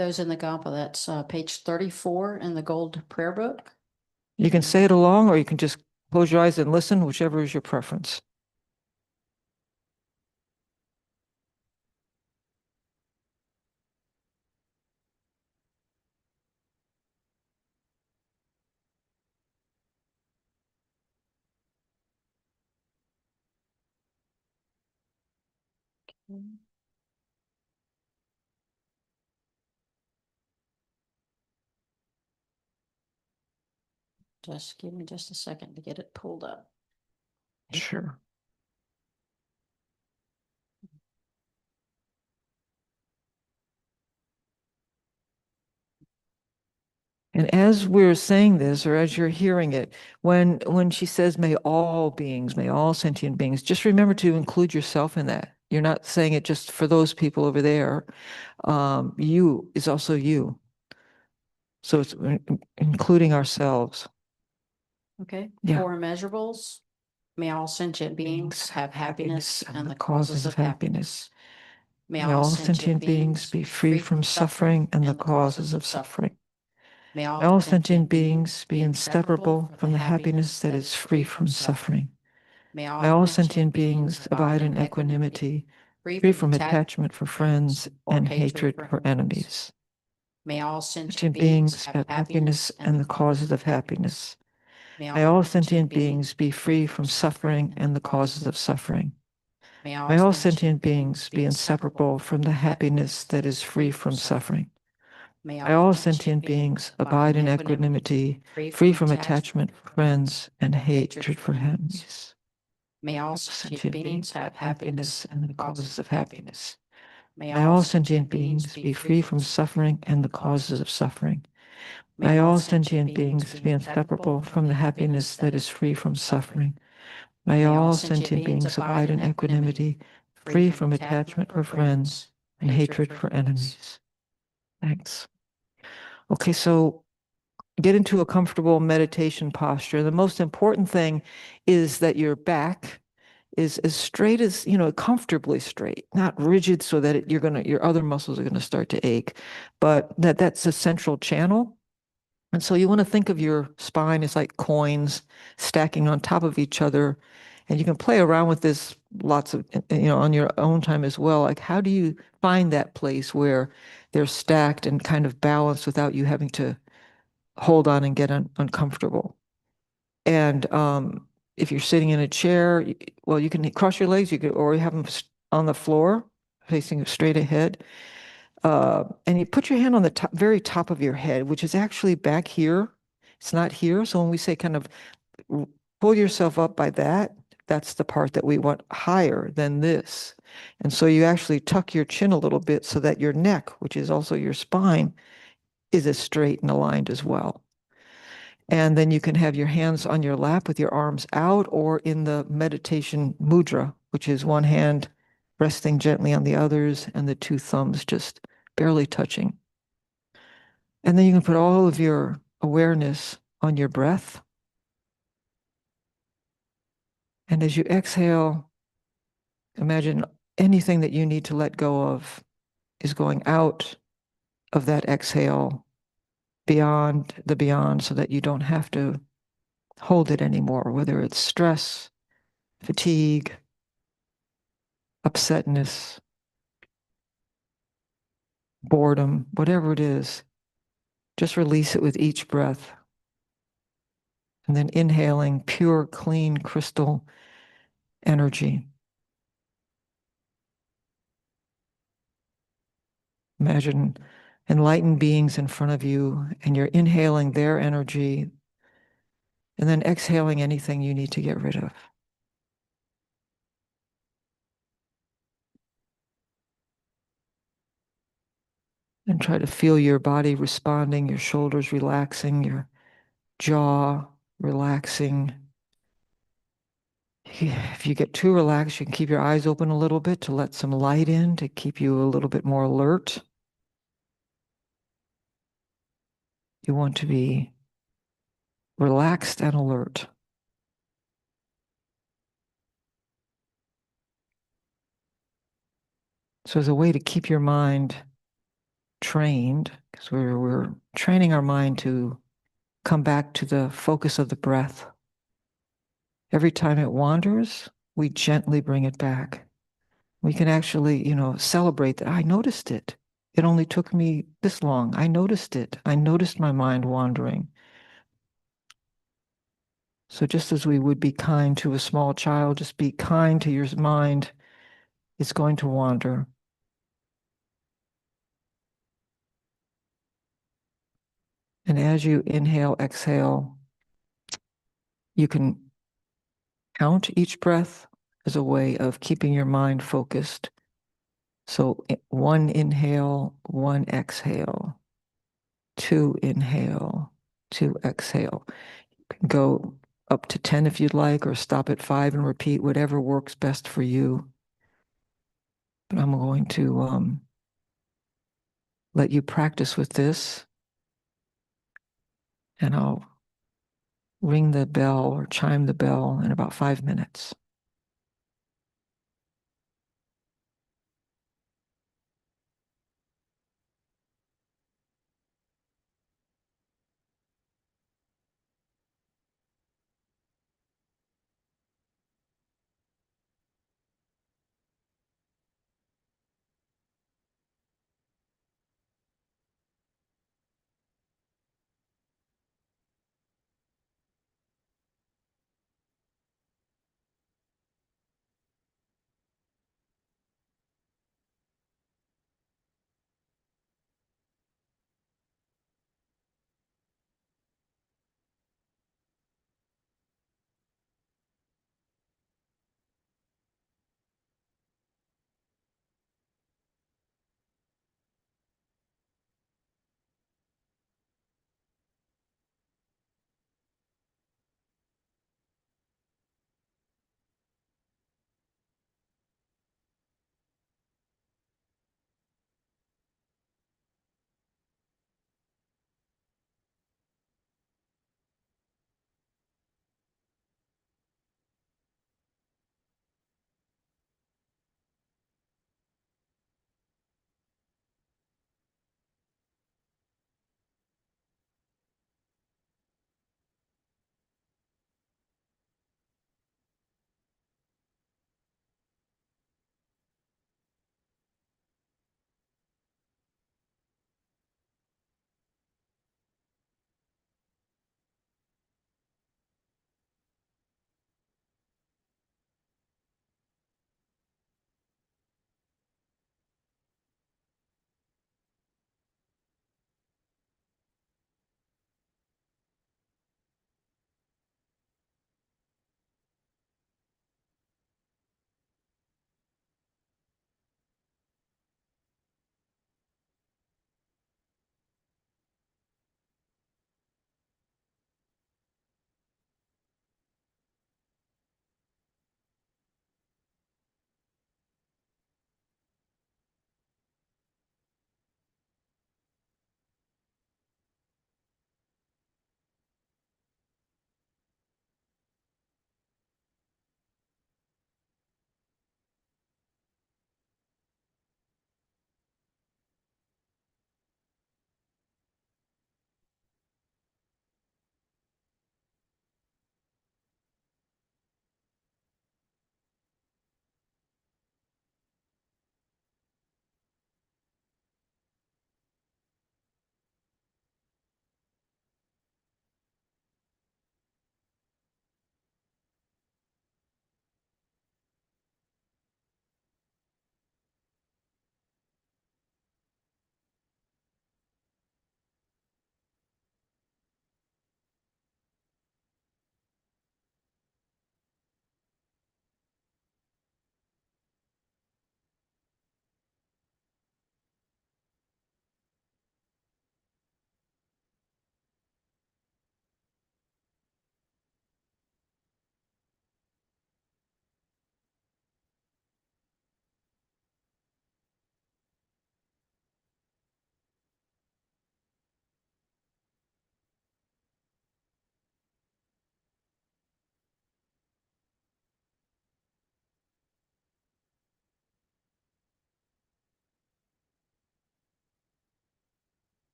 Those in the Kadampa, that's page 34 in the Gold Prayer Book. You can say it along, or you can just close your eyes and listen, whichever is your preference. Just give me just a second to get it pulled up. Sure. And as we're saying this, or as you're hearing it, when she says, may all beings, may all sentient beings, just remember to include yourself in that. You're not saying it just for those people over there. You is also you. So it's including ourselves. Okay. Yeah. For immeasurables, may all sentient beings have happiness and the causes of happiness. May all sentient beings be free from suffering and the causes of suffering. May all sentient beings be inseparable from the happiness that is free from suffering. May all sentient beings abide in equanimity, free from attachment for friends and hatred for enemies. May all sentient beings have happiness and the causes of happiness. May all sentient beings be free from suffering and the causes of suffering. May all sentient beings be inseparable from the happiness that is free from suffering. May all sentient beings abide in equanimity, free from attachment for friends and hatred for enemies. May all sentient beings have happiness and the causes of happiness. May all sentient beings be free from suffering and the causes of suffering. May all sentient beings be inseparable from the happiness that is free from suffering. May all sentient beings abide in equanimity, free from attachment for friends and hatred for enemies. Thanks. Okay, so get into a comfortable meditation posture. The most important thing is that your back is as straight as, comfortably straight, not rigid so that your other muscles are gonna start to ache, but that's a central channel. And so you want to think of your spine as like coins stacking on top of each other. And you can play around with this lots of, on your own time as well. Like, how do you find that place where they're stacked and kind of balanced without you having to hold on and get uncomfortable? And if you're sitting in a chair, well, you can cross your legs, or you have them on the floor facing straight ahead. And you put your hand on the top, very top of your head, which is actually back here. It's not here. So when we say kind of pull yourself up by that, that's the part that we want higher than this. And so you actually tuck your chin a little bit so that your neck, which is also your spine, is as straight and aligned as well. And then you can have your hands on your lap with your arms out, or in the meditation mudra, which is one hand resting gently on the others and the two thumbs just barely touching. And then you can put all of your awareness on your breath. And as you exhale, imagine anything that you need to let go of is going out of that exhale beyond the beyond, so that you don't have to hold it anymore, whether it's stress, fatigue, upsetness, boredom, whatever it is. Just release it with each breath. And then inhaling pure, clean, crystal energy. Imagine enlightened beings in front of you, and you're inhaling their energy, and then exhaling anything you need to get rid of. And try to feel your body responding, your shoulders relaxing, your jaw relaxing. If you get too relaxed, you can keep your eyes open a little bit to let some light in, to keep you a little bit more alert. You want to be relaxed and alert. So as a way to keep your mind trained, because we're training our mind to come back to the focus of the breath. Every time it wanders, we gently bring it back. We can actually, celebrate that. I noticed it. It only took me this long. I noticed it. I noticed my mind wandering. So just as we would be kind to a small child, just be kind to your mind. It's going to wander. And as you inhale, exhale, you can count each breath as a way of keeping your mind focused. So one inhale, one exhale, two inhale, two exhale. You can go up to 10 if you'd like, or stop at 5 and repeat whatever works best for you. But I'm going to let you practice with this, and I'll ring the bell or chime the bell in about 5 minutes.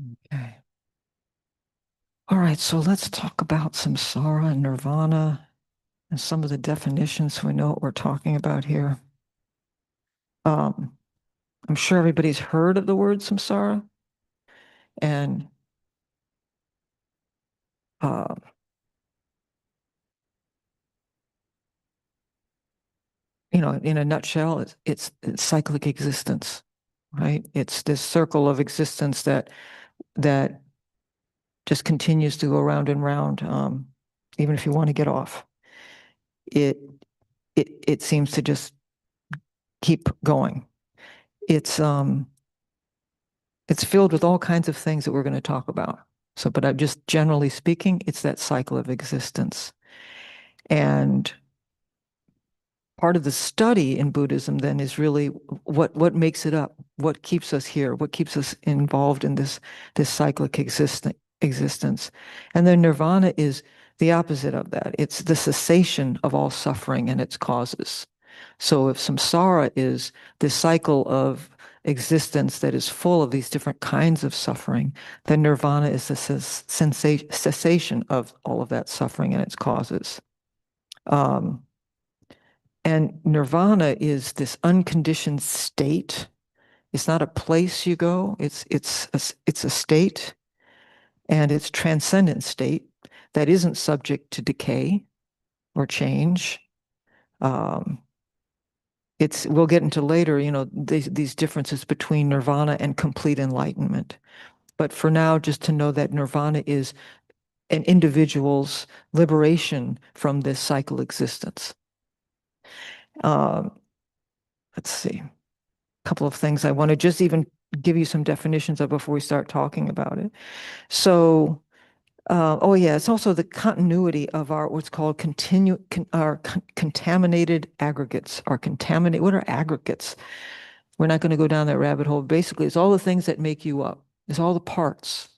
Okay. All right, so let's talk about samsara and nirvana and some of the definitions so we know what we're talking about here. I'm sure everybody's heard of the word samsara. And uh, in a nutshell, it's cyclic existence, right? It's this circle of existence that just continues to go round and round, even if you want to get off. It it seems to just keep going. It's filled with all kinds of things that we're going to talk about. So, but just generally speaking, it's that cycle of existence. And part of the study in Buddhism then is really what makes it up, what keeps us here, what keeps us involved in this cyclic existence. And then nirvana is the opposite of that. It's the cessation of all suffering and its causes. So if samsara is this cycle of existence that is full of these different kinds of suffering, then nirvana is the cessation of all of that suffering and its causes. Um, and nirvana is this unconditioned state. It's not a place you go. It's a state, and it's transcendent state that isn't subject to decay or change. Um, we'll get into later, these differences between nirvana and complete enlightenment. But for now, just to know that nirvana is an individual's liberation from this cycle existence. Um, let's see. Couple of things I want to just even give you some definitions of before we start talking about it. So, oh yeah, it's also the continuity of our what's called contaminated aggregates. What are aggregates? We're not going to go down that rabbit hole. Basically, it's all the things that make you up. It's all the parts,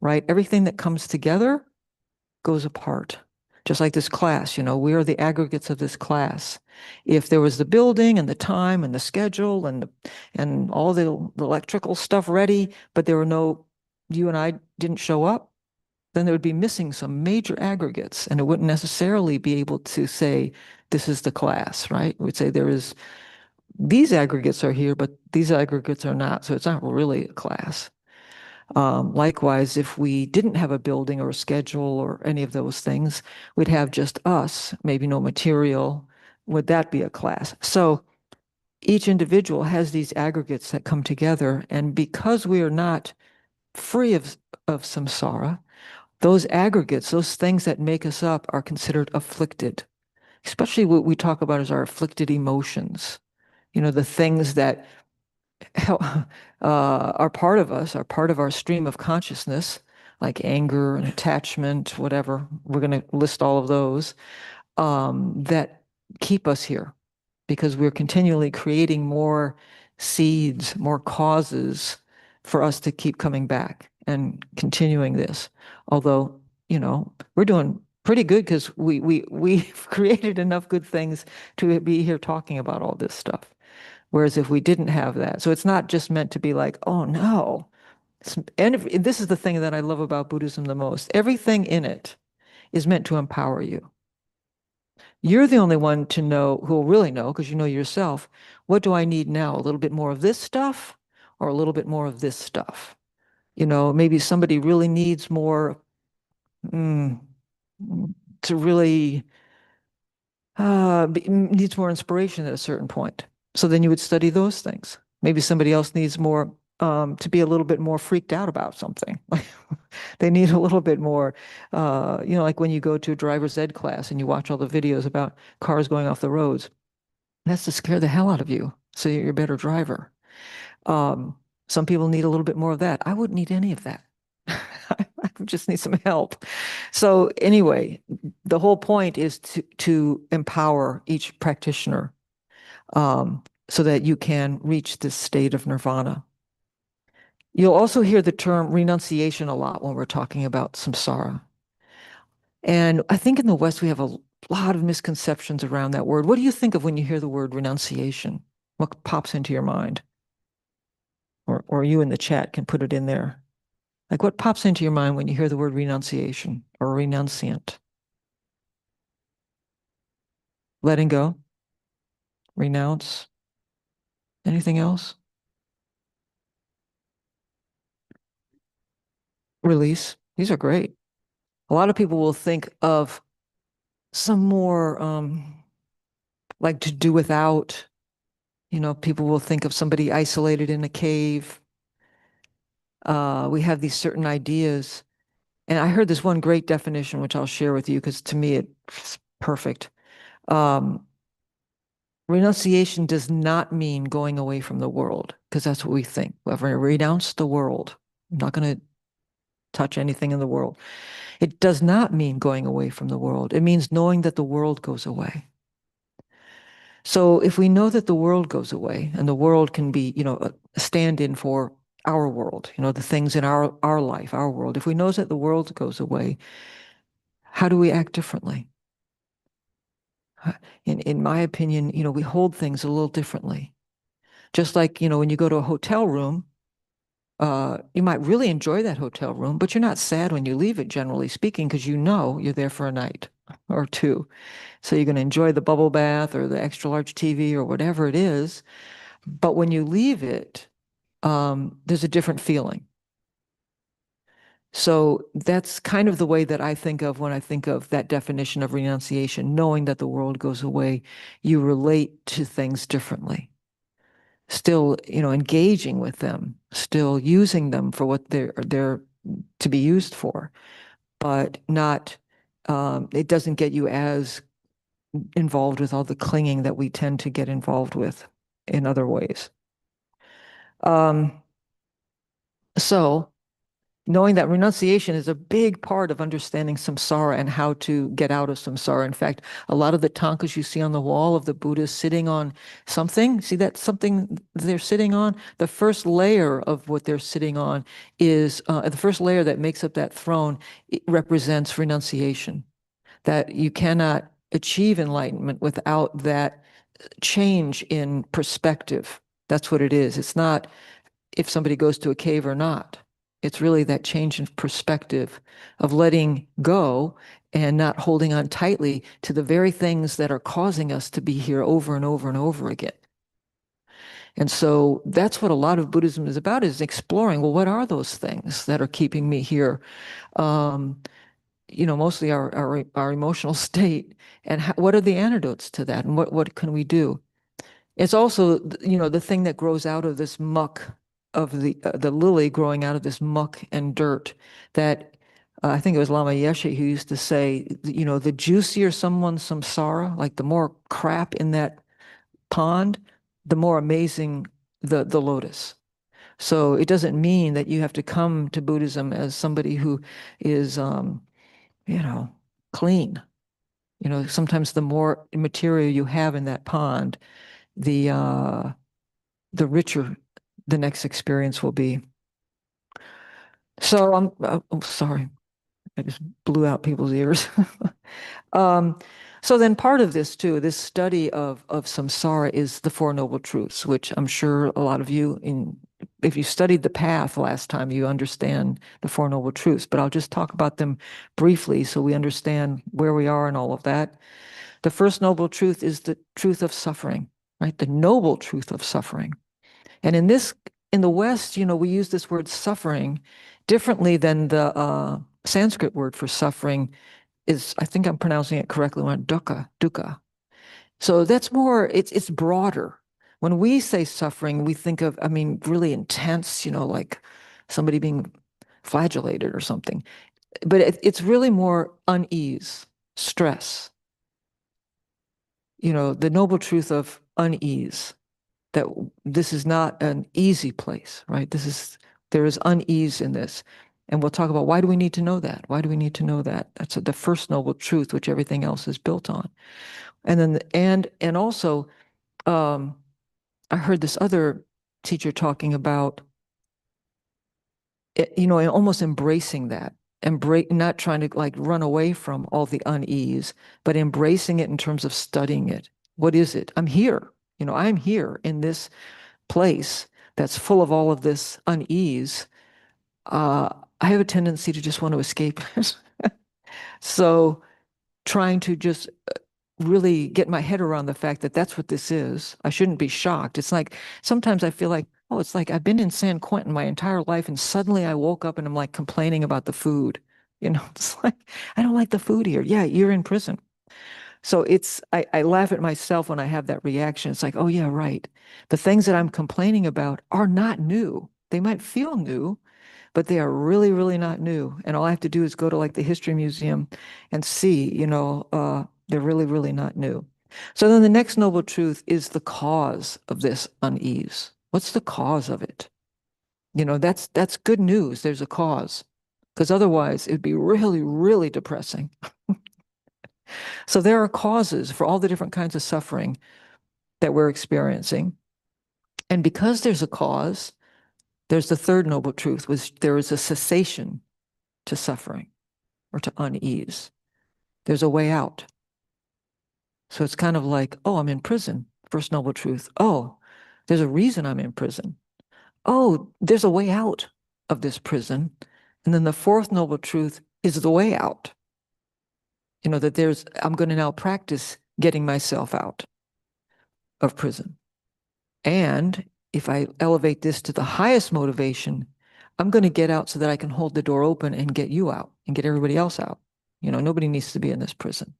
right? Everything that comes together goes apart. Just like this class, we are the aggregates of this class. If there was the building and the time and the schedule and all the electrical stuff ready, but you and I didn't show up, then there would be missing some major aggregates, and it wouldn't necessarily be able to say, this is the class, right? It would say these aggregates are here, but these aggregates are not, so it's not really a class. Likewise, if we didn't have a building or a schedule or any of those things, we'd have just us, maybe no material. Would that be a class? So each individual has these aggregates that come together. And because we are not free of samsara, those aggregates, those things that make us up, are considered afflicted, especially what we talk about as our afflicted emotions. The things that are part of us, are part of our stream of consciousness, like anger and attachment, whatever. We're going to list all of those that keep us here because we're continually creating more seeds, more causes for us to keep coming back and continuing this. Although, we're doing pretty good because we've created enough good things to be here talking about all this stuff. Whereas if we didn't have that, so it's not just meant to be like, oh no. And this is the thing that I love about Buddhism the most. Everything in it is meant to empower you. You're the only one to know, who will really know, because you know yourself, what do I need now? A little bit more of this stuff or a little bit more of this stuff? Maybe somebody really needs more to really needs more inspiration at a certain point. So then you would study those things. Maybe somebody else needs more to be a little bit more freaked out about something. They need a little bit more, like when you go to a driver's ed class and you watch all the videos about cars going off the roads. That's to scare the hell out of you, so you're a better driver. Some people need a little bit more of that. I wouldn't need any of that. I just need some help. So anyway, the whole point is to empower each practitioner so that you can reach this state of nirvana. You'll also hear the term renunciation a lot when we're talking about samsara. And I think in the West, we have a lot of misconceptions around that word. What do you think of when you hear the word renunciation? What pops into your mind? Or you in the chat can put it in there. Like what pops into your mind when you hear the word renunciation or renunciant? Letting go, renounce, anything else? Release. These are great. A lot of people will think of some more like to do without. People will think of somebody isolated in a cave. We have these certain ideas. And I heard this one great definition, which I'll share with you because to me it's perfect. Renunciation does not mean going away from the world, because that's what we think. Whoever renounced the world, I'm not going to touch anything in the world. It does not mean going away from the world. It means knowing that the world goes away. So if we know that the world goes away, and the world can be, a stand-in for our world, the things in our life, our world. If we know that the world goes away, how do we act differently? In my opinion, we hold things a little differently. Just like, when you go to a hotel room, you might really enjoy that hotel room, but you're not sad when you leave it, generally speaking, because you're there for a night or two. So you're going to enjoy the bubble bath or the extra large TV or whatever it is. But when you leave it, there's a different feeling. So that's kind of the way that I think of when I think of that definition of renunciation, knowing that the world goes away, you relate to things differently. Still, engaging with them, still using them for what they're to be used for, but not, it doesn't get you as involved with all the clinging that we tend to get involved with in other ways. So knowing that renunciation is a big part of understanding samsara and how to get out of samsara. In fact, a lot of the tankas you see on the wall of the Buddhas sitting on something, see that something they're sitting on? The first layer of what they're sitting on is, the first layer that makes up that throne, it represents renunciation, that you cannot achieve enlightenment without that change in perspective. That's what it is. It's not if somebody goes to a cave or not. It's really that change in perspective of letting go and not holding on tightly to the very things that are causing us to be here over and over and over again. And so that's what a lot of Buddhism is about, is exploring, well, what are those things that are keeping me here? Mostly our emotional state, and what are the antidotes to that, and what can we do? It's also, the thing that grows out of this muck of the lily growing out of this muck and dirt that I think it was Lama Yeshe who used to say, the juicier someone's samsara, like the more crap in that pond, the more amazing the lotus. So it doesn't mean that you have to come to Buddhism as somebody who is, clean. Sometimes the more material you have in that pond, the richer the next experience will be. So I'm sorry, I just blew out people's ears. So then part of this too, this study of samsara is the Four Noble Truths, which I'm sure a lot of you, if you studied the path last time, you understand the Four Noble Truths, but I'll just talk about them briefly so we understand where we are and all of that. The first noble truth is the truth of suffering, right? The noble truth of suffering. And in the West, we use this word suffering differently than the Sanskrit word for suffering is, I think I'm pronouncing it correctly, dukkha. So that's more, it's broader. When we say suffering, we think of, really intense, like somebody being flagellated or something. But it's really more unease, stress, the noble truth of unease, that this is not an easy place, right? There is unease in this. And we'll talk about, why do we need to know that? Why do we need to know that? That's the first noble truth, which everything else is built on. And then, and also, I heard this other teacher talking about, almost embracing that, not trying to like run away from all the unease, but embracing it in terms of studying it. What is it? I'm here. I'm here in this place that's full of all of this unease. I have a tendency to just want to escape it. So trying to just really get my head around the fact that that's what this is. I shouldn't be shocked. It's like sometimes I feel like, oh, it's like I've been in San Quentin my entire life, and suddenly I woke up and I'm like complaining about the food. It's like, I don't like the food here. Yeah, you're in prison. So I laugh at myself when I have that reaction. It's like, oh, yeah, right. The things that I'm complaining about are not new. They might feel new, but they are really, really not new. And all I have to do is go to like the history museum and see, they're really, really not new. So then the next noble truth is the cause of this unease. What's the cause of it? That's good news. There's a cause, because otherwise it'd be really, really depressing. So there are causes for all the different kinds of suffering that we're experiencing. And because there's a cause, there's the third noble truth, which there is a cessation to suffering or to unease. There's a way out. So it's kind of like, oh, I'm in prison. First noble truth. Oh, there's a reason I'm in prison. Oh, there's a way out of this prison. And then the fourth noble truth is the way out. That I'm going to now practice getting myself out of prison. And if I elevate this to the highest motivation, I'm going to get out so that I can hold the door open and get you out and get everybody else out. Nobody needs to be in this prison.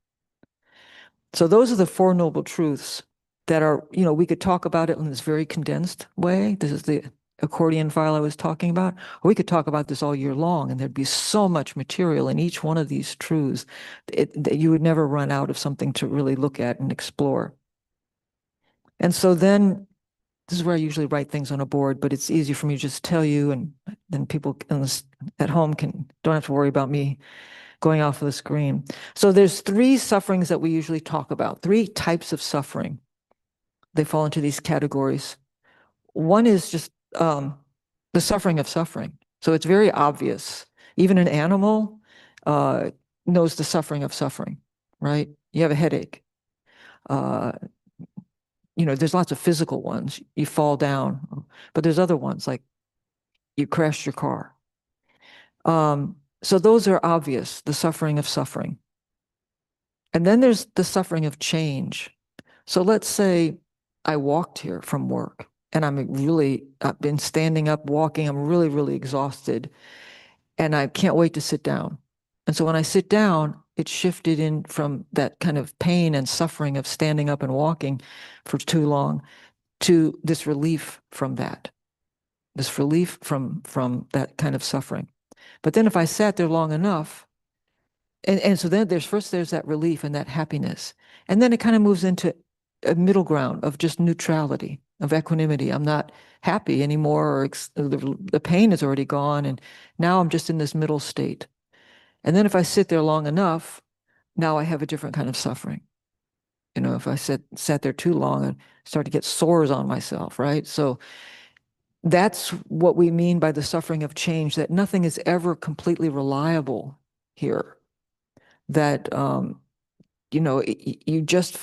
So those are the four noble truths that are, we could talk about it in this very condensed way. This is the accordion file I was talking about. Or we could talk about this all year long, and there'd be so much material in each one of these truths that you would never run out of something to really look at and explore. And so then this is where I usually write things on a board, but it's easy for me to just tell you, and then people at home don't have to worry about me going off of the screen. So there's three sufferings that we usually talk about, three types of suffering. They fall into these categories. One is just the suffering of suffering. So it's very obvious. Even an animal knows the suffering of suffering, right? You have a headache. There's lots of physical ones. You fall down, but there's other ones like you crashed your car. So those are obvious, the suffering of suffering. And then there's the suffering of change. So let's say I walked here from work and I've been standing up, walking, I'm really, really exhausted, and I can't wait to sit down. And so when I sit down, it shifted in from that kind of pain and suffering of standing up and walking for too long to this relief from that, this relief from that kind of suffering. But then if I sat there long enough, and so then there's that relief and that happiness. And then it kind of moves into a middle ground of just neutrality, of equanimity. I'm not happy anymore, or the pain is already gone. And now I'm just in this middle state. And then if I sit there long enough, now I have a different kind of suffering. If I sat there too long, I start to get sores on myself, right? So that's what we mean by the suffering of change, that nothing is ever completely reliable here. That, you just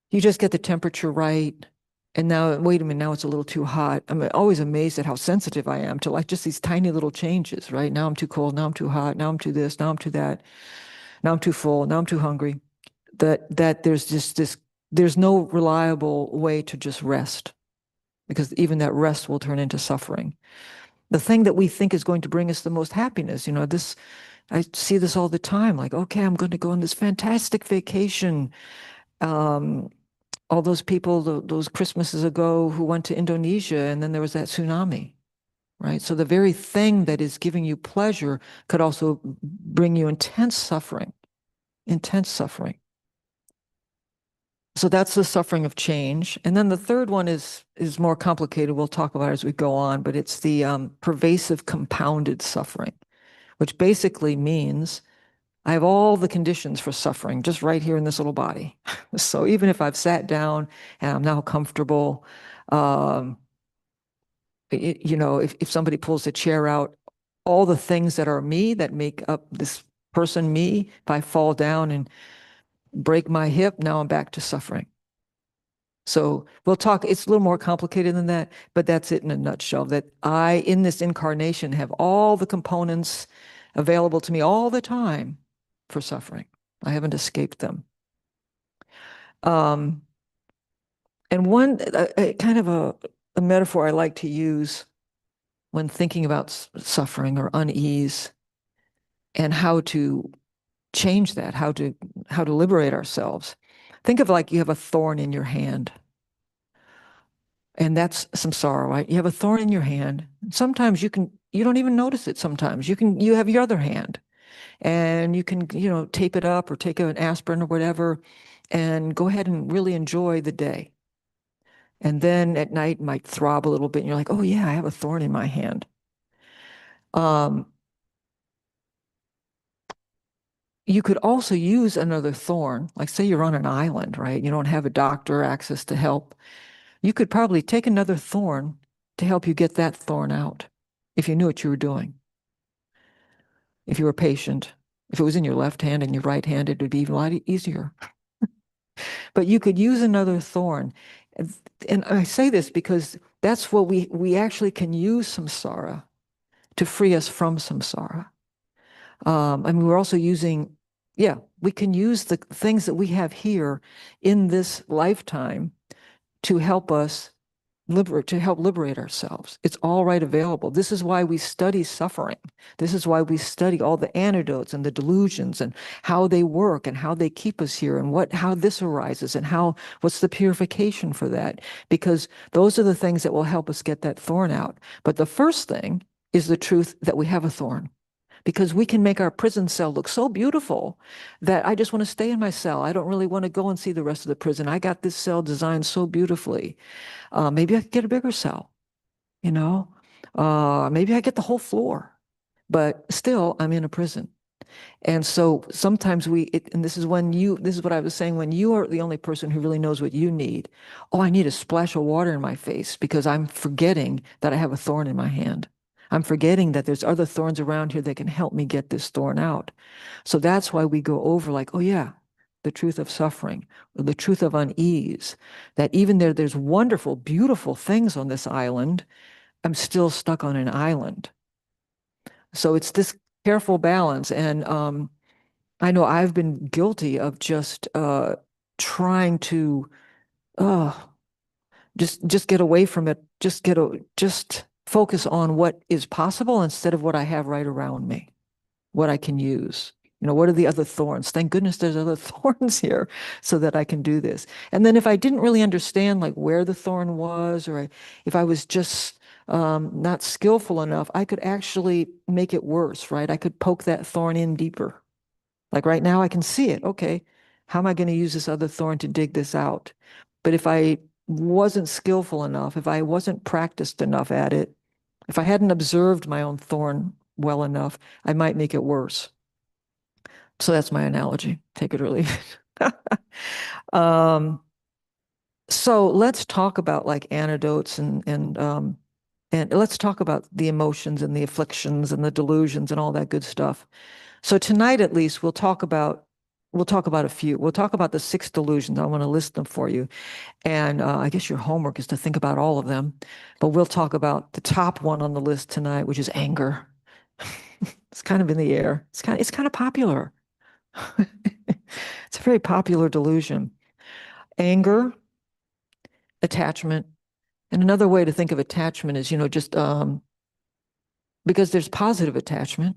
you just get the temperature right. And now, wait a minute, now it's a little too hot. I'm always amazed at how sensitive I am to like just these tiny little changes, right? Now I'm too cold, now I'm too hot, now I'm too this, now I'm too that, now I'm too full, now I'm too hungry. That there's just there's no reliable way to just rest, because even that rest will turn into suffering. The thing that we think is going to bring us the most happiness, I see this all the time, like, okay, I'm going to go on this fantastic vacation. All those people, those Christmases ago, who went to Indonesia, and then there was that tsunami, right? So the very thing that is giving you pleasure could also bring you intense suffering, intense suffering. So that's the suffering of change. And then the third one is more complicated. We'll talk about it as we go on, but it's the pervasive compounded suffering, which basically means I have all the conditions for suffering just right here in this little body. So even if I've sat down and I'm now comfortable, if somebody pulls a chair out, all the things that are me, that make up this person me, if I fall down and break my hip, now I'm back to suffering. So we'll talk, it's a little more complicated than that, but that's it in a nutshell, that I, in this incarnation, have all the components available to me all the time for suffering. I haven't escaped them. And one kind of a metaphor I like to use when thinking about suffering or unease and how to change that, how to liberate ourselves. Think of like you have a thorn in your hand. And that's samsara, right? You have a thorn in your hand. Sometimes you don't even notice it sometimes. You have your other hand and you can, tape it up or take an aspirin or whatever and go ahead and really enjoy the day. And then at night it might throb a little bit and you're like, oh yeah, I have a thorn in my hand. You could also use another thorn, like say you're on an island, right? You don't have a doctor, access to help. You could probably take another thorn to help you get that thorn out if you knew what you were doing. If you were patient, if it was in your left hand and your right hand, it would be even a lot easier. But you could use another thorn. And I say this because that's what we actually can use samsara to free us from samsara. I mean, we're also using, yeah, we can use the things that we have here in this lifetime to help us liberate ourselves. It's all right available. This is why we study suffering. This is why we study all the antidotes and the delusions and how they work and how they keep us here and how this arises and what's the purification for that? Because those are the things that will help us get that thorn out. But the first thing is the truth that we have a thorn. Because we can make our prison cell look so beautiful that I just want to stay in my cell. I don't really want to go and see the rest of the prison. I got this cell designed so beautifully. Maybe I could get a bigger cell, you know? Maybe I get the whole floor, but still I'm in a prison. And so sometimes and this is what I was saying, when you are the only person who really knows what you need. Oh, I need a splash of water in my face because I'm forgetting that I have a thorn in my hand. I'm forgetting that there's other thorns around here that can help me get this thorn out. So that's why we go over like, oh yeah, the truth of suffering, or the truth of unease, that even there's wonderful, beautiful things on this island, I'm still stuck on an island. So it's this careful balance. And I know I've been guilty of just trying to uh, just get away from it, just focus on what is possible instead of what I have right around me, what I can use. What are the other thorns? Thank goodness there's other thorns here so that I can do this. And then if I didn't really understand like where the thorn was, or if I was just not skillful enough, I could actually make it worse, right? I could poke that thorn in deeper. Like right now I can see it. Okay, how am I going to use this other thorn to dig this out? But if I wasn't skillful enough, if I wasn't practiced enough at it, if I hadn't observed my own thorn well enough, I might make it worse. So that's my analogy. Take it or leave it. So let's talk about like antidotes and let's talk about the emotions and the afflictions and the delusions and all that good stuff. So tonight, at least, we'll talk about a few. We'll talk about the 6 delusions. I want to list them for you. And I guess your homework is to think about all of them. But we'll talk about the top one on the list tonight, which is anger. It's kind of in the air. It's kind of popular. It's a very popular delusion. Anger, attachment. And another way to think of attachment is, just because there's positive attachment.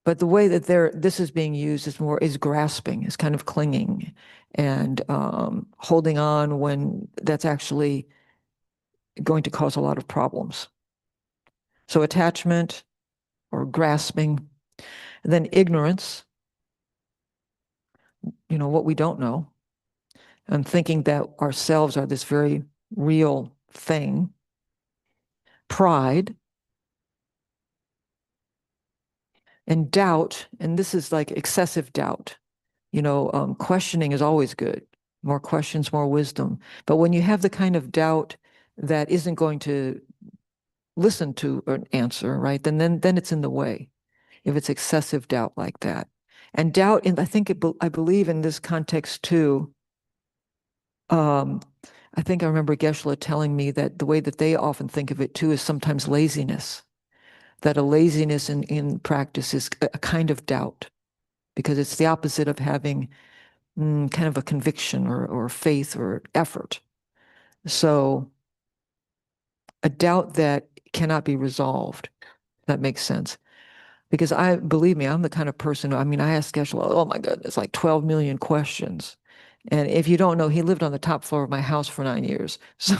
But the way that this is being used is grasping, is kind of clinging and holding on when that's actually going to cause a lot of problems. So attachment or grasping, and then ignorance, what we don't know, and thinking that ourselves are this very real thing. Pride and doubt, and this is like excessive doubt. Questioning is always good. More questions, more wisdom. But when you have the kind of doubt that isn't going to listen to an answer, right? Then it's in the way. If it's excessive doubt like that, and doubt, and I believe in this context too, I think I remember Geshe-la telling me that the way that they often think of it too is sometimes laziness, that a laziness in practice is a kind of doubt, because it's the opposite of having kind of a conviction or faith or effort. So a doubt that cannot be resolved. That makes sense. Because believe me, I'm the kind of person, I mean, I ask Geshe-la, oh my goodness, like 12 million questions. And if you don't know, he lived on the top floor of my house for 9 years. So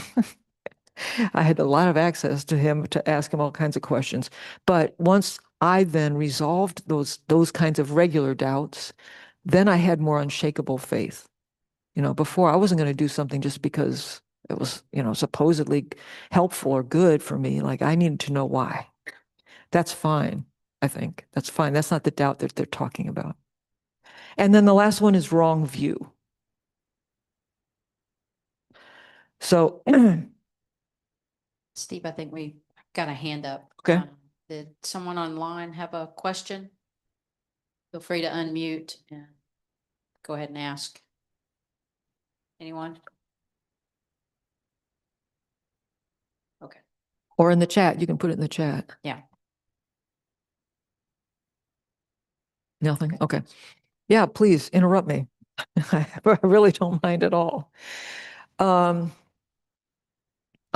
I had a lot of access to him to ask him all kinds of questions. But once I then resolved those kinds of regular doubts, then I had more unshakable faith. Before I wasn't going to do something just because it was, supposedly helpful or good for me. Like I needed to know why. That's fine. I think that's fine. That's not the doubt that they're talking about. And then the last one is wrong view. So, Steve, I think we got a hand up. Okay. Did someone online have a question? Feel free to unmute and go ahead and ask. Anyone? Okay. Or in the chat, you can put it in the chat. Yeah. Nothing? Okay. Yeah, please interrupt me. I really don't mind at all.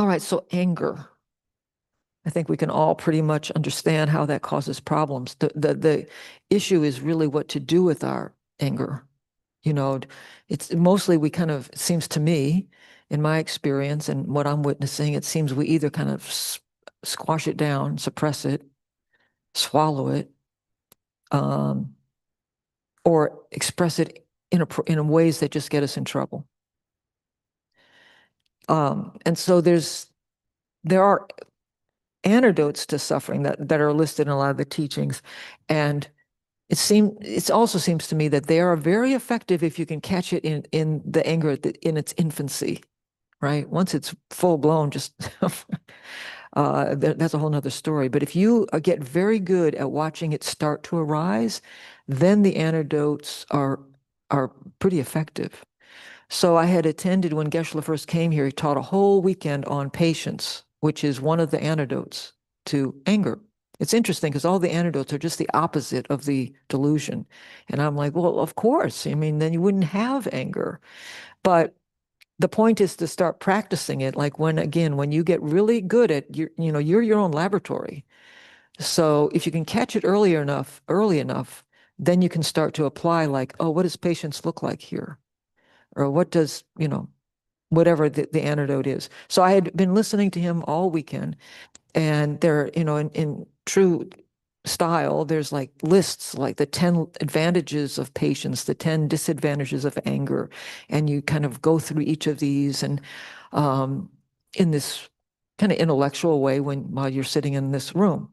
All right, so anger. I think we can all pretty much understand how that causes problems. The issue is really what to do with our anger. It's mostly we kind of, it seems to me, in my experience and what I'm witnessing, it seems we either kind of squash it down, suppress it, swallow it, or express it in ways that just get us in trouble. And so there are antidotes to suffering that are listed in a lot of the teachings, and it also seems to me that they are very effective if you can catch it in the anger in its infancy, right? Once it's full blown, just that's a whole nother story. But if you get very good at watching it start to arise, then the antidotes are pretty effective. So I had attended when Geshe-la first came here. He taught a whole weekend on patience, which is one of the antidotes to anger. It's interesting because all the antidotes are just the opposite of the delusion. And I'm like, well, of course. I mean, then you wouldn't have anger. But the point is to start practicing it. Like when you get really good at you're your own laboratory. So if you can catch it early enough, then you can start to apply like, oh, what does patience look like here? Or what does, whatever the antidote is. So I had been listening to him all weekend, and there, in true style, there's like lists, like the 10 advantages of patience, the 10 disadvantages of anger. And you kind of go through each of these and in this kind of intellectual way while you're sitting in this room.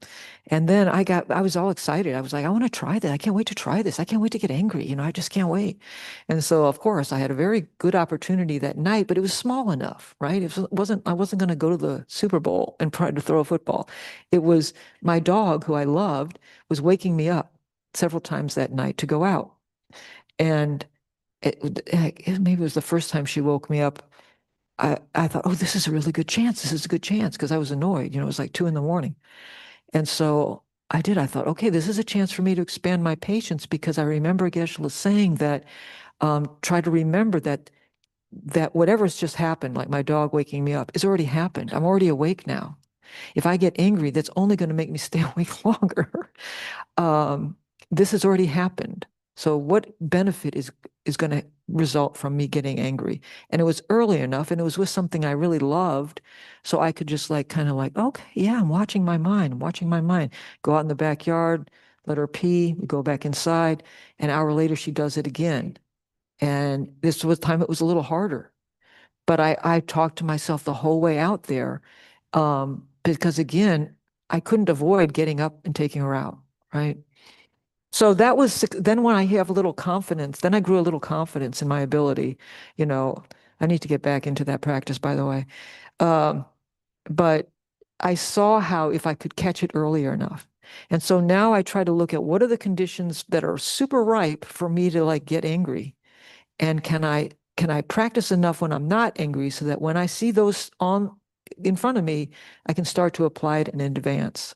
And then I was all excited. I was like, I want to try that. I can't wait to try this. I can't wait to get angry. I just can't wait. And so, of course, I had a very good opportunity that night, but it was small enough, right? I wasn't going to go to the Super Bowl and try to throw a football. It was my dog, who I loved, was waking me up several times that night to go out. And maybe it was the first time she woke me up. I thought, oh, this is a really good chance. This is a good chance, because I was annoyed. It was like 2 a.m. And so I did. I thought, okay, this is a chance for me to expand my patience, because I remember Geshe-la saying that try to remember that whatever's just happened, like my dog waking me up, has already happened. I'm already awake now. If I get angry, that's only going to make me stay awake longer. This has already happened. So what benefit is going to result from me getting angry? And it was early enough, and it was with something I really loved. So I could just kind of okay, yeah, I'm watching my mind, Go out in the backyard, let her pee, we go back inside. An hour later, she does it again. And this was time it was a little harder. But I talked to myself the whole way out there, because again, I couldn't avoid getting up and taking her out, right? So that was, then when I have a little confidence, then I grew a little confidence in my ability. I need to get back into that practice, by the way. But I saw how if I could catch it earlier enough. And so now I try to look at what are the conditions that are super ripe for me to get angry. And can I can I practice enough when I'm not angry so that when I see those in front of me, I can start to apply it in advance.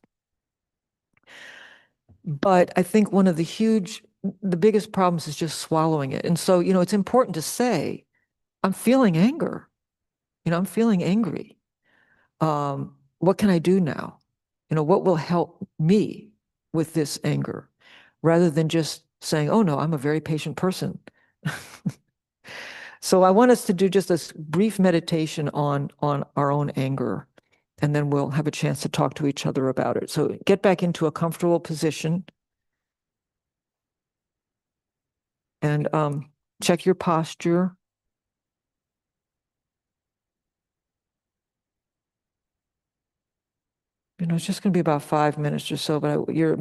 But I think one of the biggest problems is just swallowing it. And so, it's important to say, I'm feeling anger. I'm feeling angry. What can I do now? What will help me with this anger? Rather than just saying, oh no, I'm a very patient person. So I want us to do just a brief meditation on our own anger, and then we'll have a chance to talk to each other about it. So get back into a comfortable position and check your posture. It's just going to be about 5 minutes or so, but you're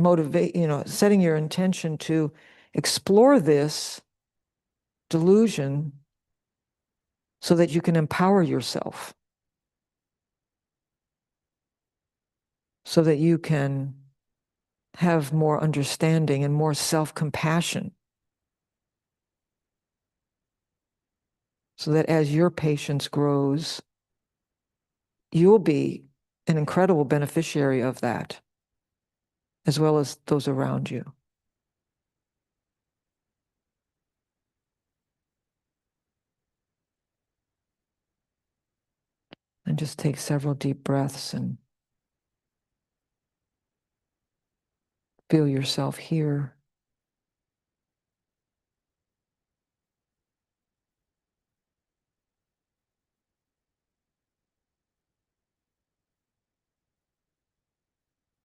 setting your intention to explore this delusion so that you can empower yourself, so that you can have more understanding and more self-compassion, so that as your patience grows, you'll be an incredible beneficiary of that, as well as those around you. And just take several deep breaths and feel yourself here.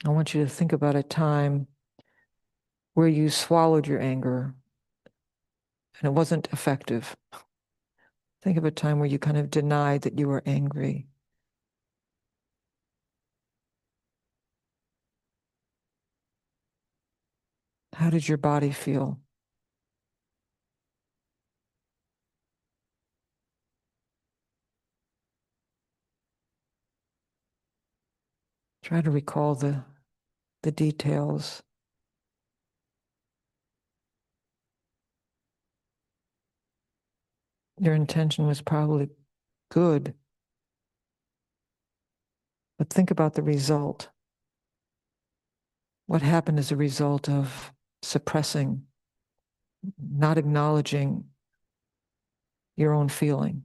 I want you to think about a time where you swallowed your anger and it wasn't effective. Think of a time where you kind of denied that you were angry. How did your body feel? Try to recall the details. Your intention was probably good, but think about the result. What happened as a result of suppressing, not acknowledging your own feeling?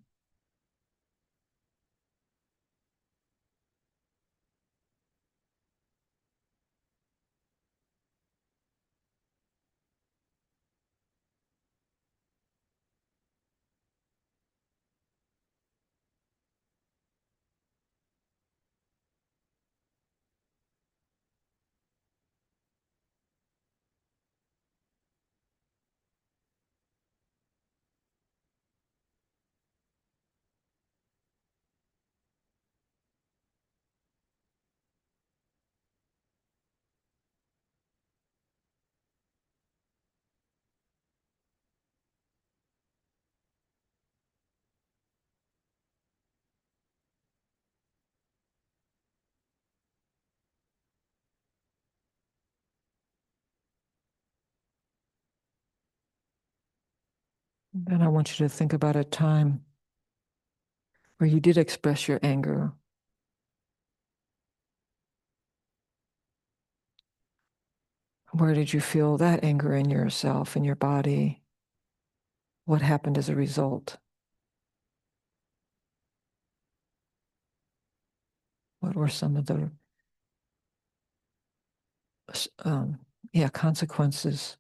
Then I want you to think about a time where you did express your anger. Where did you feel that anger in yourself, in your body? What happened as a result? What were some of the consequences?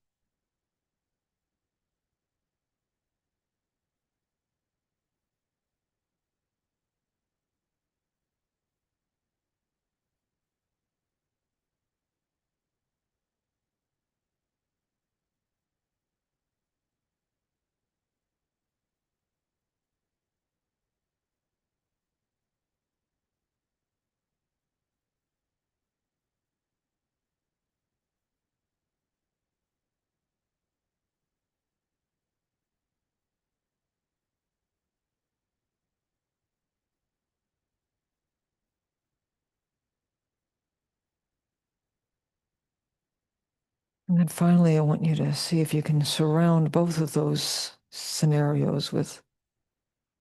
And then finally, I want you to see if you can surround both of those scenarios with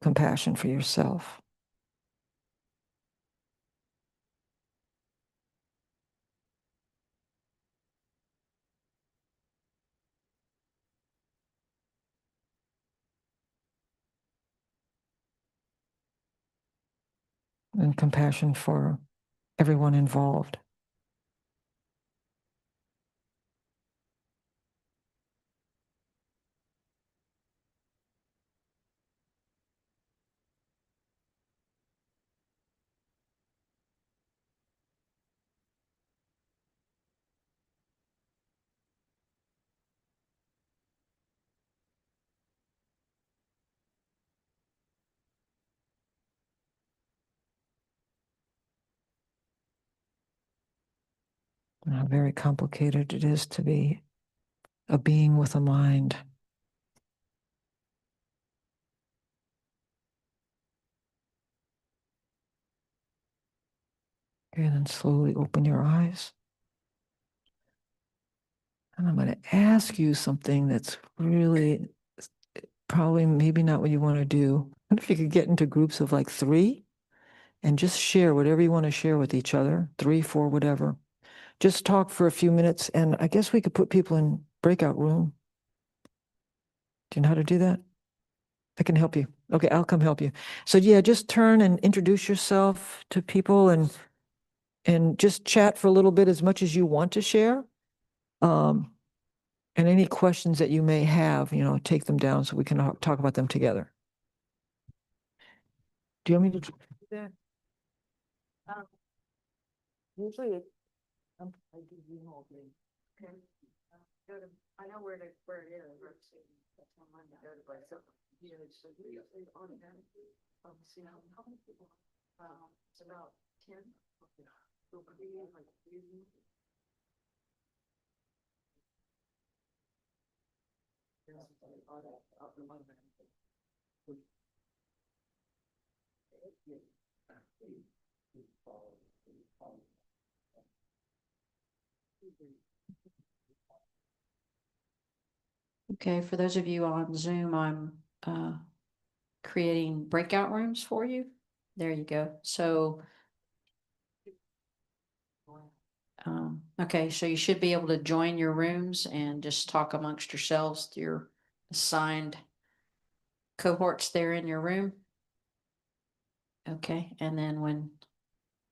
compassion for yourself. And compassion for everyone involved. And how very complicated it is to be a being with a mind. Okay, and then slowly open your eyes. And I'm going to ask you something that's really probably maybe not what you want to do. What if you could get into groups of like 3 and just share whatever you want to share with each other, 3, 4, whatever. Just talk for a few minutes, and I guess we could put people in breakout room. Do you know how to do that? I can help you. Okay, I'll come help you. So yeah, just turn and introduce yourself to people and just chat for a little bit as much as you want to share. And any questions that you may have, take them down so we can talk about them together. Do you want me to do that? Usually I do email thing. Okay. I know where it is. That's on mine to go to, but yeah, so we on that. See how many people? It's about 10. So like Okay, for those of you on Zoom, I'm creating breakout rooms for you. There you go. So, okay, so you should be able to join your rooms and just talk amongst yourselves, your assigned cohorts there in your room. Okay, and then when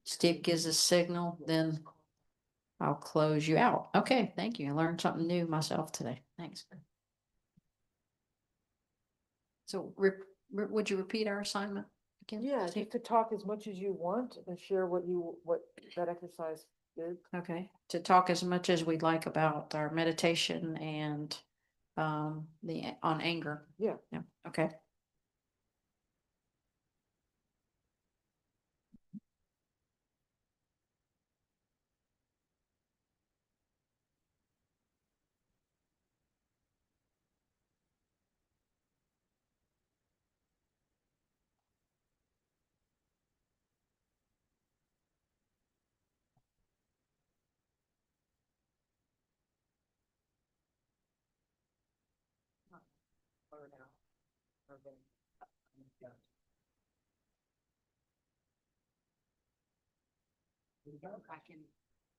Steve gives a signal, then I'll close you out. Okay, thank you. I learned something new myself today. Thanks. So would you repeat our assignment again? Yeah, just to talk as much as you want and share what that exercise did. Okay, to talk as much as we'd like about our meditation and on anger. Yeah. Yeah. Okay.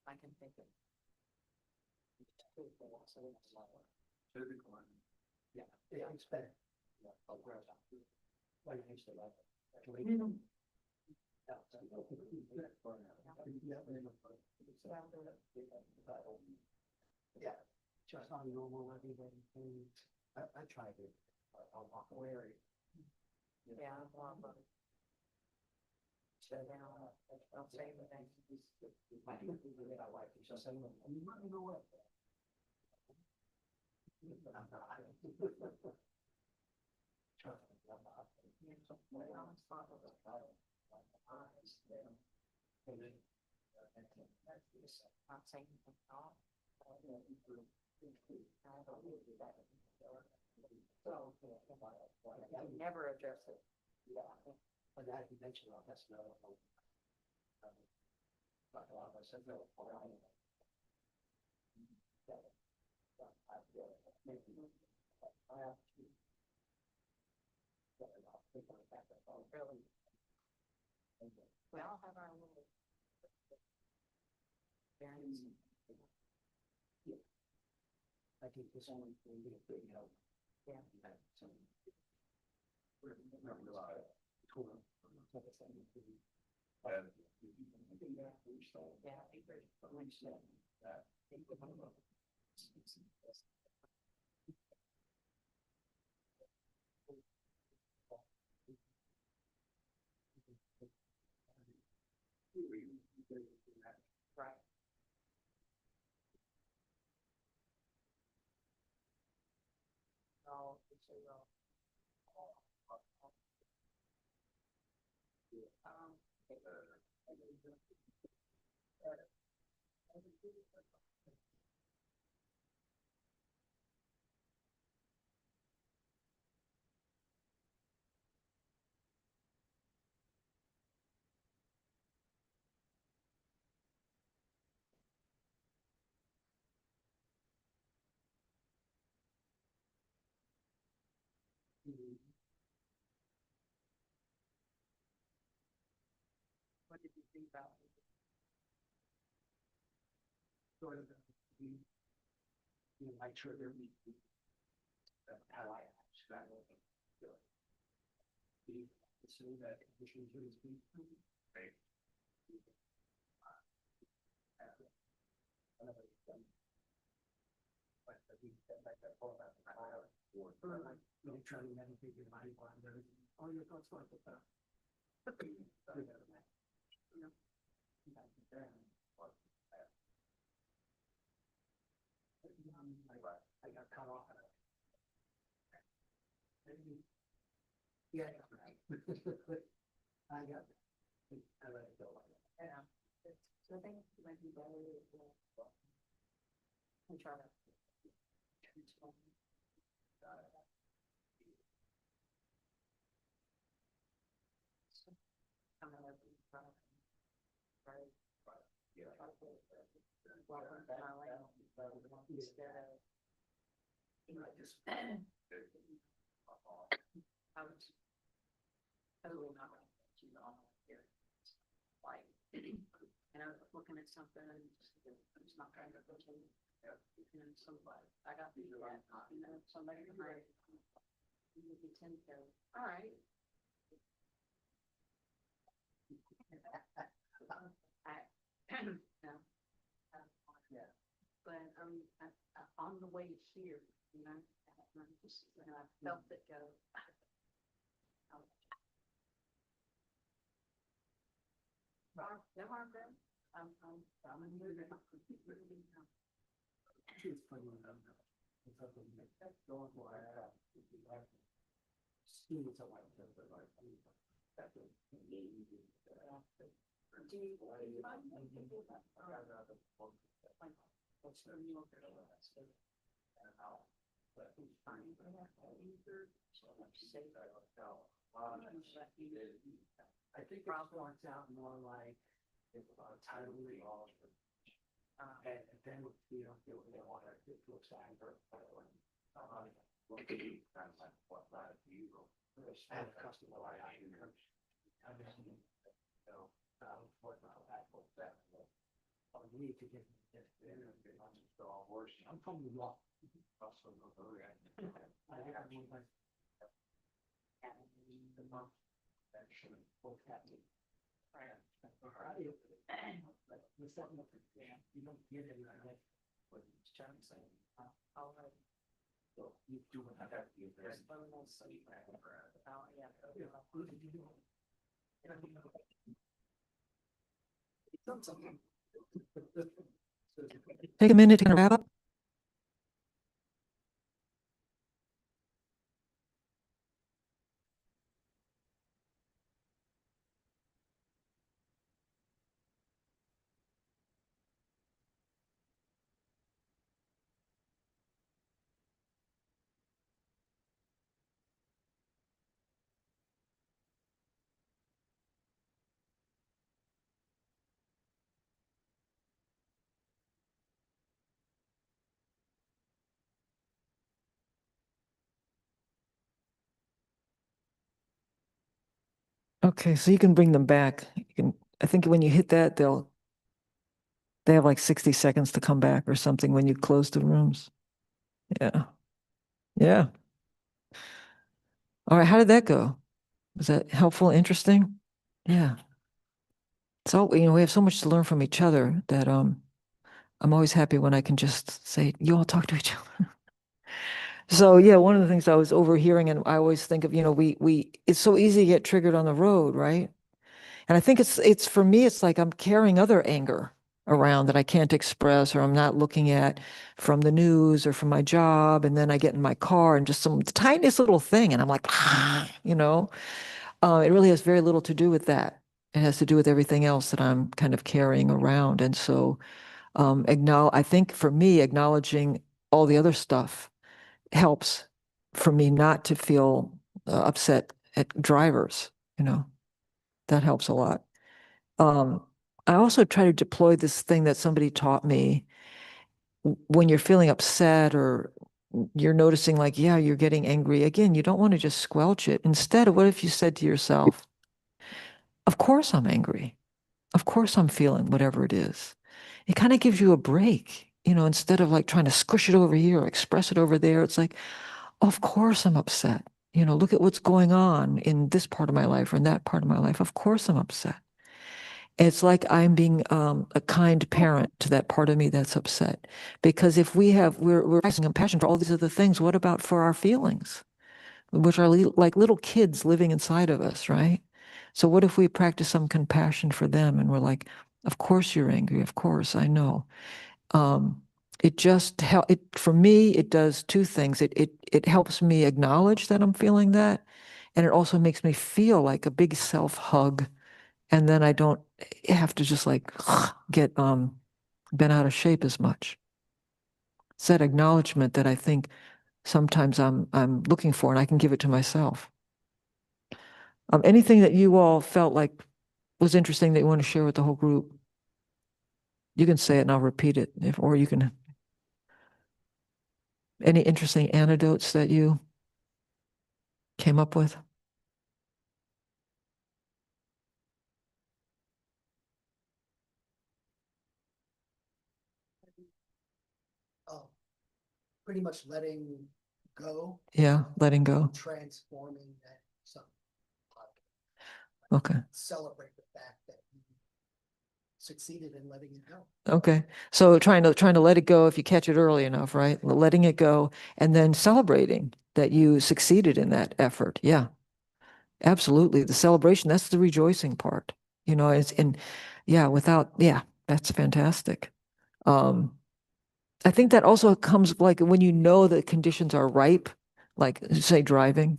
I can think of. Yeah, I expect. Yeah, just on normal everyday things. I try to. I'll walk away. Yeah. So now I'll say anything. I think I like it. Just saying, you might know what. Never address it. Yeah, but that you mentioned, that's another one. I said no. Really? We all have our little variants. I think this one will be a big help. Yeah. Right. Oh, it's a, what did you think about it? Sort of, I trigger me. How I actually so that conditions would be. Right. You're trying to meditate your mind on all your thoughts like that. I got cut off. Yeah. I got. I let it go. Yeah. So I think it might be better if we try to. I'm gonna be right. Yeah. I was totally not you know here. Like, and I was looking at something and it's not trying to go to. And somebody, I got the somebody behind. You tend to go, all right. Yeah. But on the way here, you know, and I felt it go. There are them. I'm in here. It's funny enough. It's up in the going for students are like that, but like that's a do you find people that what's the New Yorker and how but who's fine for that either so much say that I think it starts out more like title and then you know they want to get to a sign for what not you and customer I we need to get I'm from New York. I have both happening. You don't get it like what it's trying to say. All right. So you do have that. Take a minute to wrap up. Okay, so you can bring them back. You can, I think when you hit that, they have like 60 seconds to come back or something when you close the rooms. Yeah. Yeah. All right, how did that go? Was that helpful, interesting? Yeah. So, we have so much to learn from each other that I'm always happy when I can just say, you all talk to each other. So yeah, one of the things I was overhearing, and I always think of, we it's so easy to get triggered on the road, right? And I think it's for me, it's like I'm carrying other anger around that I can't express or I'm not looking at from the news or from my job. And then I get in my car and just some the tiniest little thing, and I'm like, it really has very little to do with that. It has to do with everything else that I'm kind of carrying around. And so, I think for me, acknowledging all the other stuff helps for me not to feel upset at drivers, that helps a lot. Um, I also try to deploy this thing that somebody taught me when you're feeling upset or you're noticing like, yeah, you're getting angry. Again, you don't want to just squelch it. Instead, what if you said to yourself, of course I'm angry. Of course I'm feeling whatever it is. It kind of gives you a break, instead of like trying to squish it over here or express it over there. It's like, of course I'm upset. Look at what's going on in this part of my life or in that part of my life. Of course I'm upset. It's like I'm being a kind parent to that part of me that's upset. Because if we're practicing compassion for all these other things, what about for our feelings, which are like little kids living inside of us, right? So what if we practice some compassion for them and we're like, of course you're angry, of course, I know. Um, it just help it for me, it does two things. It helps me acknowledge that I'm feeling that, and it also makes me feel like a big self hug, and then I don't have to just like get bent out of shape as much. It's that acknowledgement that I think sometimes I'm looking for, and I can give it to myself. Anything that you all felt like was interesting that you want to share with the whole group, you can say it and I'll repeat it, or you can. Any interesting anecdotes that you came up with? Oh, pretty much letting go, Yeah, letting go. transforming that something positive. Okay. Celebrate the fact that you succeeded in letting it go. Okay. So trying to let it go if you catch it early enough, right? Letting it go and then celebrating that you succeeded in that effort. Yeah, absolutely. The celebration, that's the rejoicing part. It's in, yeah, yeah, that's fantastic. I think that also comes like when the conditions are ripe, like say driving,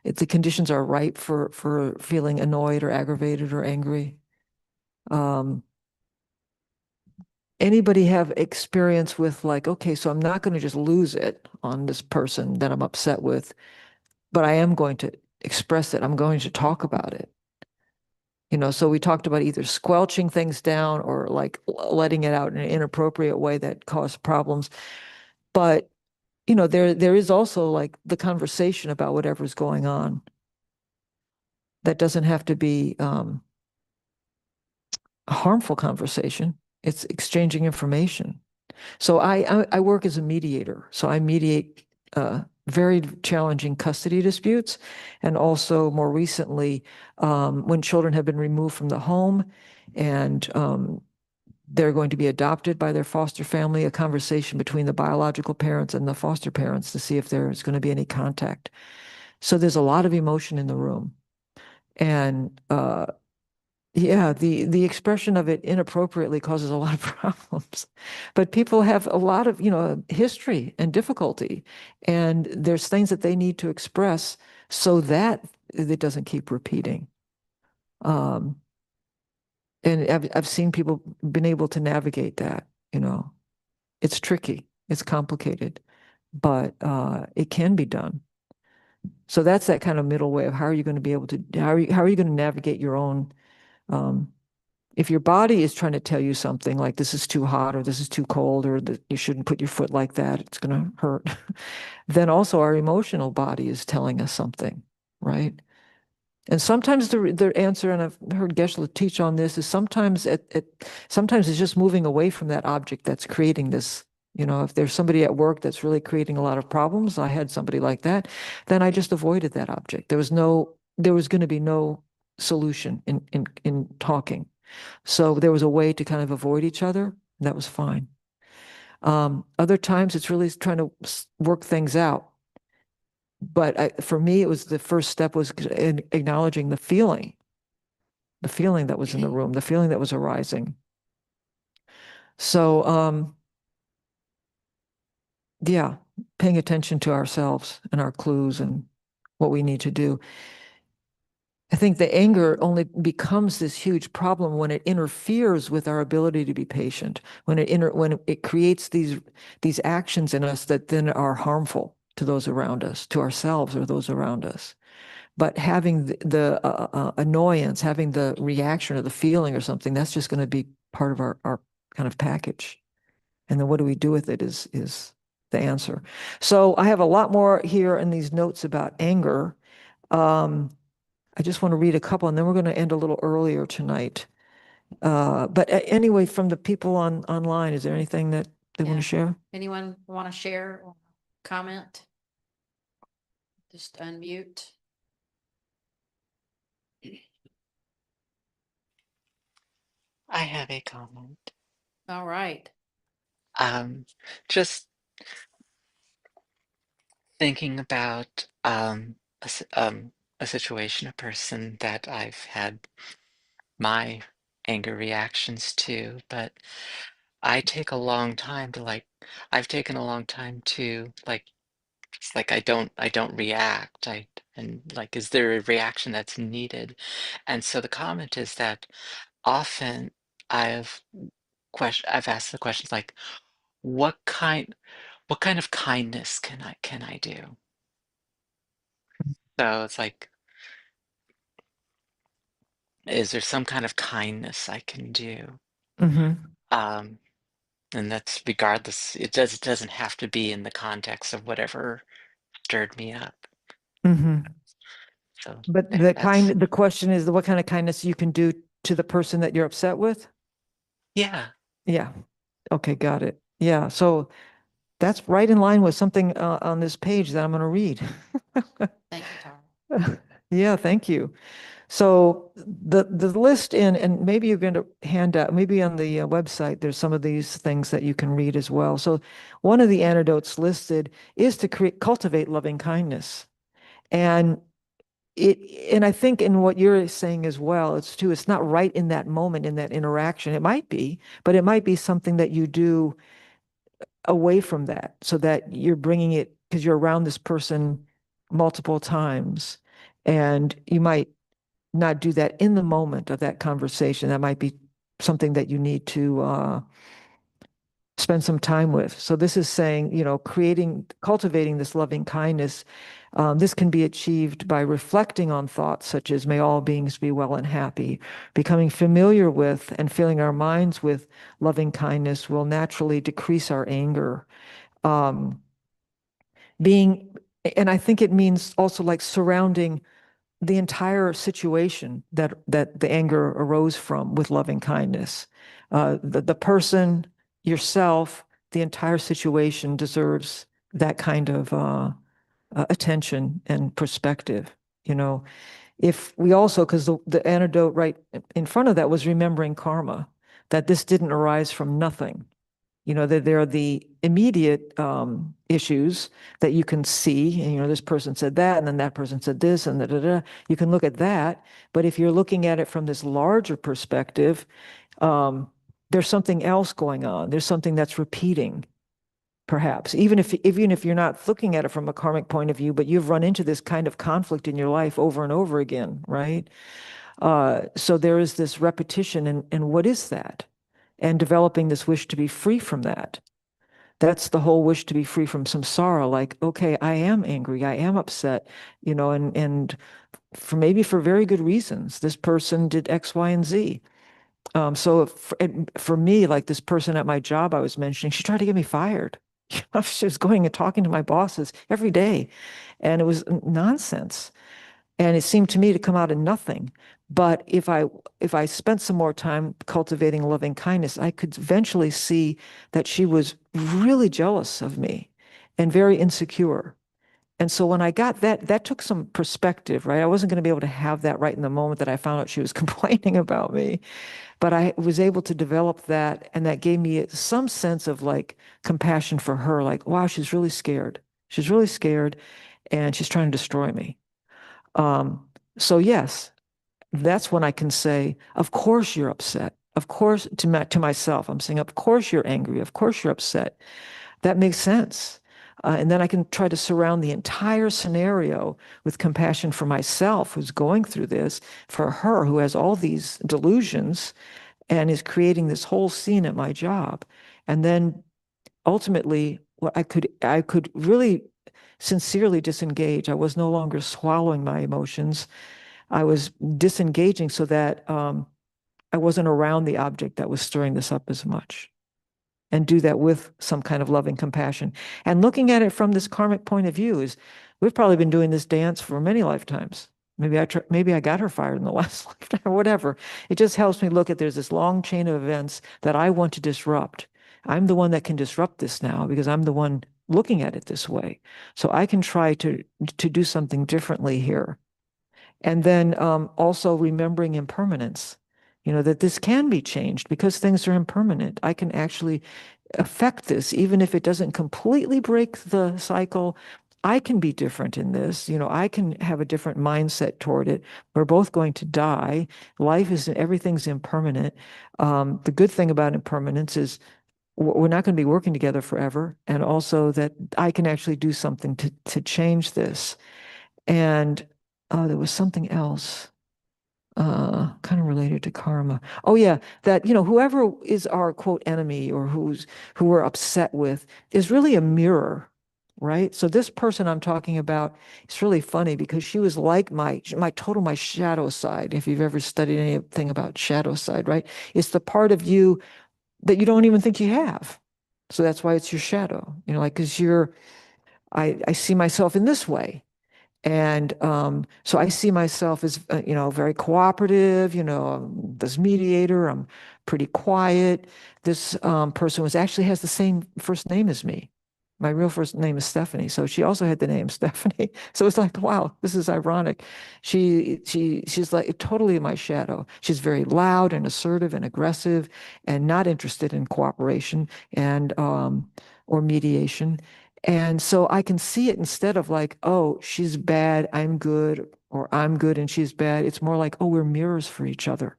if the conditions are ripe for feeling annoyed or aggravated or angry. Um, Anybody have experience with like, okay, so I'm not going to just lose it on this person that I'm upset with, but I am going to express it. I'm going to talk about it. So we talked about either squelching things down or like letting it out in an inappropriate way that caused problems. But, there is also like the conversation about whatever's going on. That doesn't have to be a harmful conversation. It's exchanging information. So I work as a mediator. So I mediate very challenging custody disputes, and also more recently, when children have been removed from the home and they're going to be adopted by their foster family, a conversation between the biological parents and the foster parents to see if there's going to be any contact. So there's a lot of emotion in the room. And yeah, the expression of it inappropriately causes a lot of problems. But people have a lot of, history and difficulty, and there's things that they need to express so that it doesn't keep repeating. Um, and I've seen people been able to navigate that. It's tricky, it's complicated, but it can be done. So that's that kind of middle way of how are you going to be able to, how are you going to navigate your own if your body is trying to tell you something like this is too hot or this is too cold or that you shouldn't put your foot like that, it's going to hurt, then also our emotional body is telling us something, right? And sometimes the answer, and I've heard Geshe teach on this, is sometimes sometimes it's just moving away from that object that's creating this. If there's somebody at work that's really creating a lot of problems, I had somebody like that, then I just avoided that object. There was going to be no solution in talking. So there was a way to kind of avoid each other. And that was fine. Other times it's really trying to work things out. But for me, it was the first step was acknowledging the feeling that was in the room, the feeling that was arising. So, yeah, paying attention to ourselves and our clues and what we need to do. I think the anger only becomes this huge problem when it interferes with our ability to be patient, when it creates these actions in us that then are harmful to those around us, to ourselves or those around us. But having the annoyance, having the reaction or the feeling or something, that's just going to be part of our kind of package. And then what do we do with it is the answer. So I have a lot more here in these notes about anger. I just want to read a couple, and then we're going to end a little earlier tonight. But anyway, from the people online, is there anything that they want to share? Anyone want to share or comment? Just unmute. I have a comment. All right. Just thinking about a situation, a person that I've had my anger reactions to, but I take a long time to I've taken a long time to it's like I don't react. And like, is there a reaction that's needed? And so the comment is that often I've I've asked the questions like, what kind of kindness can I do? So it's like, is there some kind of kindness I can do? Mm-hmm. And that's regardless, it doesn't have to be in the context of whatever stirred me up. Mm-hmm. So But the question is what kind of kindness you can do to the person that you're upset with? yeah. Yeah. Okay, got it. Yeah. So that's right in line with something on this page that I'm going to read. Thank you, Tara. Yeah, thank you. So the list and maybe you're going to hand out, maybe on the website, there's some of these things that you can read as well. So one of the antidotes listed is to cultivate loving kindness. And I think in what you're saying as well, it's not right in that moment, in that interaction. It might be, but it might be something that you do away from that so that you're bringing it because you're around this person multiple times and you might not do that in the moment of that conversation. That might be something that you need to spend some time with. So this is saying, cultivating this loving kindness. This can be achieved by reflecting on thoughts such as may all beings be well and happy. Becoming familiar with and filling our minds with loving kindness will naturally decrease our anger. And I think it means also like surrounding the entire situation that the anger arose from with loving kindness. The person, yourself, the entire situation deserves that kind of attention and perspective. If we also, because the antidote right in front of that was remembering karma, that this didn't arise from nothing. That there are the immediate issues that you can see, and this person said that, and then that person said this, and da. You can look at that, but if you're looking at it from this larger perspective, there's something else going on. There's something that's repeating, perhaps, even if you're not looking at it from a karmic point of view, but you've run into this kind of conflict in your life over and over again, right? So there is this repetition, and what is that? And developing this wish to be free from that. That's the whole wish to be free from samsara. Like, okay, I am angry, I am upset, and for very good reasons. This person did X, Y, and Z. So for me, like this person at my job I was mentioning, she tried to get me fired. She was going and talking to my bosses every day, and it was nonsense. And it seemed to me to come out of nothing. But if I spent some more time cultivating loving kindness, I could eventually see that she was really jealous of me and very insecure. And so when I got that, that took some perspective, right? I wasn't going to be able to have that right in the moment that I found out she was complaining about me. But I was able to develop that, and that gave me some sense of like compassion for her, like, wow, she's really scared. She's really scared, and she's trying to destroy me. So yes, that's when I can say, of course you're upset. Of course, to myself, I'm saying, of course you're angry. Of course you're upset. That makes sense. And then I can try to surround the entire scenario with compassion for myself, who's going through this, for her, who has all these delusions and is creating this whole scene at my job. And then ultimately, what I could really sincerely disengage. I was no longer swallowing my emotions. I was disengaging so that I wasn't around the object that was stirring this up as much, and do that with some kind of loving compassion. And looking at it from this karmic point of view is, we've probably been doing this dance for many lifetimes. Maybe I got her fired in the last lifetime or whatever. It just helps me look at, there's this long chain of events that I want to disrupt. I'm the one that can disrupt this now because I'm the one looking at it this way. So I can try to do something differently here. And then also remembering impermanence, that this can be changed because things are impermanent. I can actually affect this, even if it doesn't completely break the cycle. I can be different in this. I can have a different mindset toward it. We're both going to die. Everything's impermanent. The good thing about impermanence is we're not going to be working together forever. And also that I can actually do something to change this. And there was something else kind of related to karma. Oh yeah, that whoever is our quote enemy, or who we're upset with, is really a mirror, right? So this person I'm talking about, it's really funny because she was like my shadow side. If you've ever studied anything about shadow side, right? It's the part of you that you don't even think you have. So that's why it's your shadow, like, because I see myself in this way. And so I see myself as, very cooperative, this mediator. I'm pretty quiet. This person actually has the same first name as me. My real first name is Stephanie. So she also had the name Stephanie. So it's like, wow, this is ironic. She's like totally my shadow. She's very loud and assertive and aggressive and not interested in cooperation and or mediation. And so I can see it instead of like, oh, she's bad, I'm good, or I'm good and she's bad. It's more like, oh, we're mirrors for each other.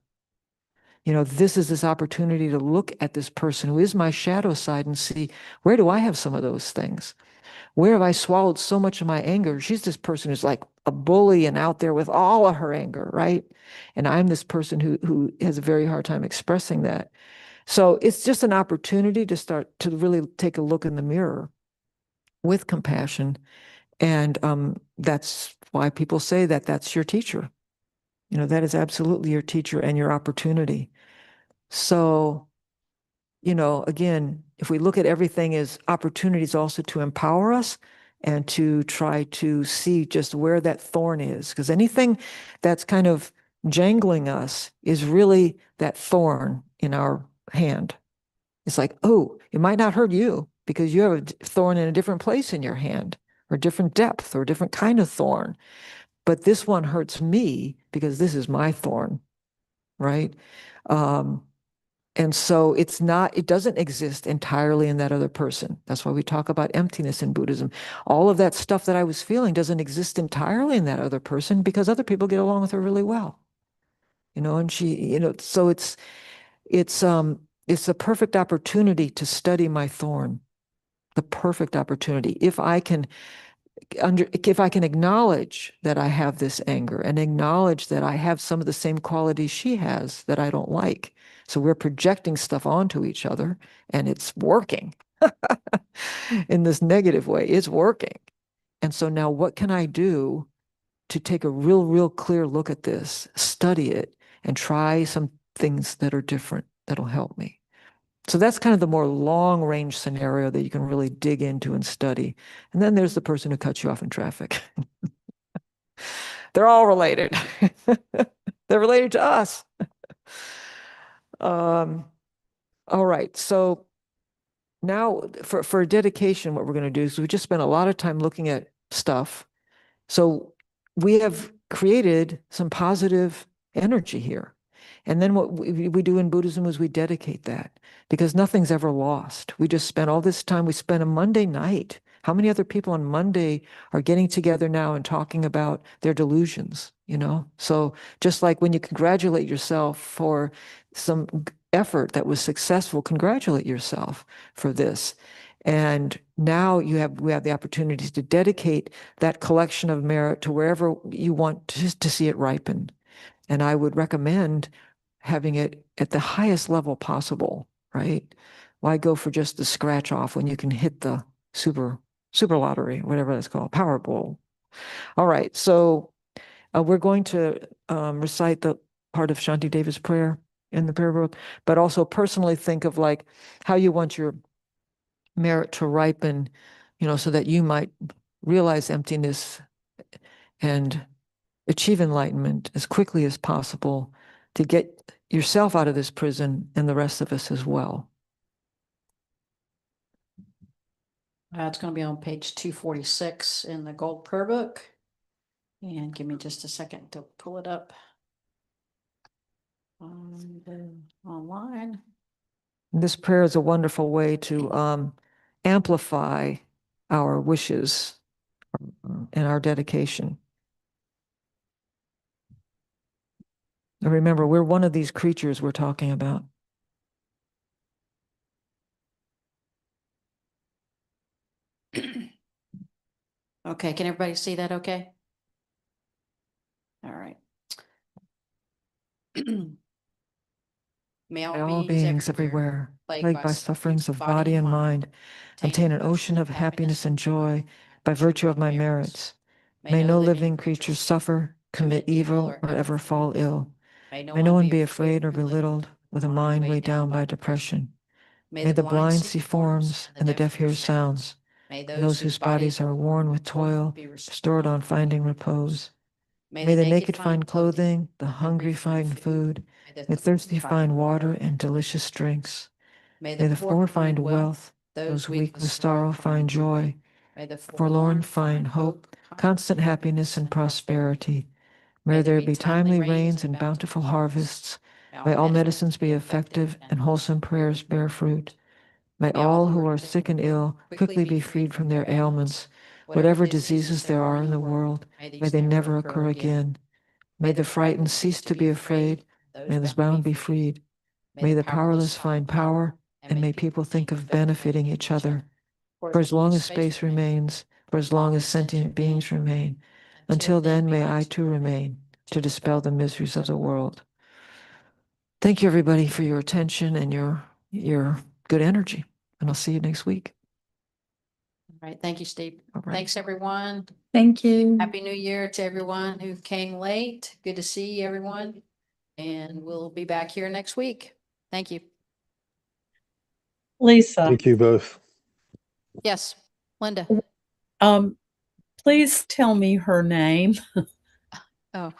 This is this opportunity to look at this person who is my shadow side and see, where do I have some of those things? Where have I swallowed so much of my anger? She's this person who's like a bully and out there with all of her anger, right? And I'm this person who has a very hard time expressing that. So it's just an opportunity to start to really take a look in the mirror with compassion. And that's why people say that that's your teacher. That is absolutely your teacher and your opportunity. So, again, if we look at everything as opportunities also to empower us and to try to see just where that thorn is, because anything that's kind of jangling us is really that thorn in our hand. It's like, oh, it might not hurt you because you have a thorn in a different place in your hand, or different depth, or a different kind of thorn. But this one hurts me because this is my thorn, right? And so it doesn't exist entirely in that other person. That's why we talk about emptiness in Buddhism. All of that stuff that I was feeling doesn't exist entirely in that other person because other people get along with her really well. And she, so it's the perfect opportunity to study my thorn, the perfect opportunity. If I can acknowledge that I have this anger and acknowledge that I have some of the same qualities she has that I don't like. So we're projecting stuff onto each other and it's working in this negative way. It's working. And so now what can I do to take a real clear look at this, study it, and try some things that are different that'll help me? So that's kind of the more long range scenario that you can really dig into and study. And then there's the person who cuts you off in traffic. They're all related. They're related to us. All right. So now for dedication, what we're going to do is we just spent a lot of time looking at stuff. So we have created some positive energy here. And then what we do in Buddhism is we dedicate that because nothing's ever lost. We just spent all this time. We spent a Monday night. How many other people on Monday are getting together now and talking about their delusions, you know? So just like when you congratulate yourself for some effort that was successful, congratulate yourself for this. And now we have the opportunities to dedicate that collection of merit to wherever you want to see it ripen. And I would recommend having it at the highest level possible, right? Why go for just the scratch off when you can hit the super lottery, whatever that's called, Powerball. All right, so we're going to recite the part of Shanti Deva's prayer in the prayer book, but also personally think of like how you want your merit to ripen, you know, so that you might realize emptiness and achieve enlightenment as quickly as possible to get yourself out of this prison and the rest of us as well. It's going to be on page 246 in the Gold Prayer Book. And give me just a second to pull it up online. This prayer is a wonderful way to amplify our wishes and our dedication. And remember, we're one of these creatures we're talking about. Okay, can everybody see that okay? All right. May All beings everywhere, plagued by sufferings of body and mind, obtain an ocean of happiness and joy by virtue of my merits. May no living creature suffer, commit evil, or ever fall ill. May no one be afraid or belittled with a mind weighed down by depression. May the blind see forms and the deaf hear sounds. May those whose bodies are worn with toil be restored on finding repose. May the naked find clothing, the hungry find food, may the thirsty find water and delicious drinks. May the poor find wealth, those weak with sorrow find joy. May the forlorn find hope, constant happiness and prosperity. May there be timely rains and bountiful harvests. May all medicines be effective and wholesome prayers bear fruit. May all who are sick and ill quickly be freed from their ailments. Whatever diseases there are in the world, may they never occur again. May the frightened cease to be afraid. May those bound be freed. May the powerless find power, and may people think of benefiting each other. For as long as space remains, for as long as sentient beings remain, until then may I too remain to dispel the miseries of the world. Thank you, everybody, for your attention and your good energy. And I'll see you next week. All right. Thank you, Steve. All right. Thanks, everyone. Thank you. Happy New Year to everyone who came late. Good to see everyone. And we'll be back here next week. Thank you. Lisa, Thank you both. Yes, Linda. please tell me her name. Oh,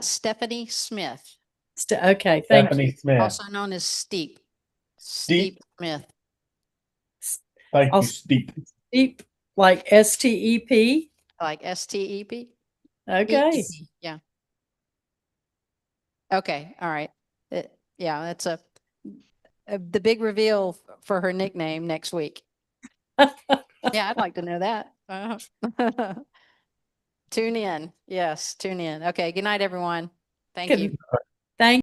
Stephanie Smith, Okay, thank you. Stephanie Smith. also known as Steep. Steep. Smith. Thank I'll- you, Steep. Steep, like STEP. Like STEP? Okay. Yeah. Okay, all right. Yeah, that's the big reveal for her nickname next week. Yeah, I'd like to know that. Tune in. Yes, tune in. Okay, good night, everyone. Thank Good- you.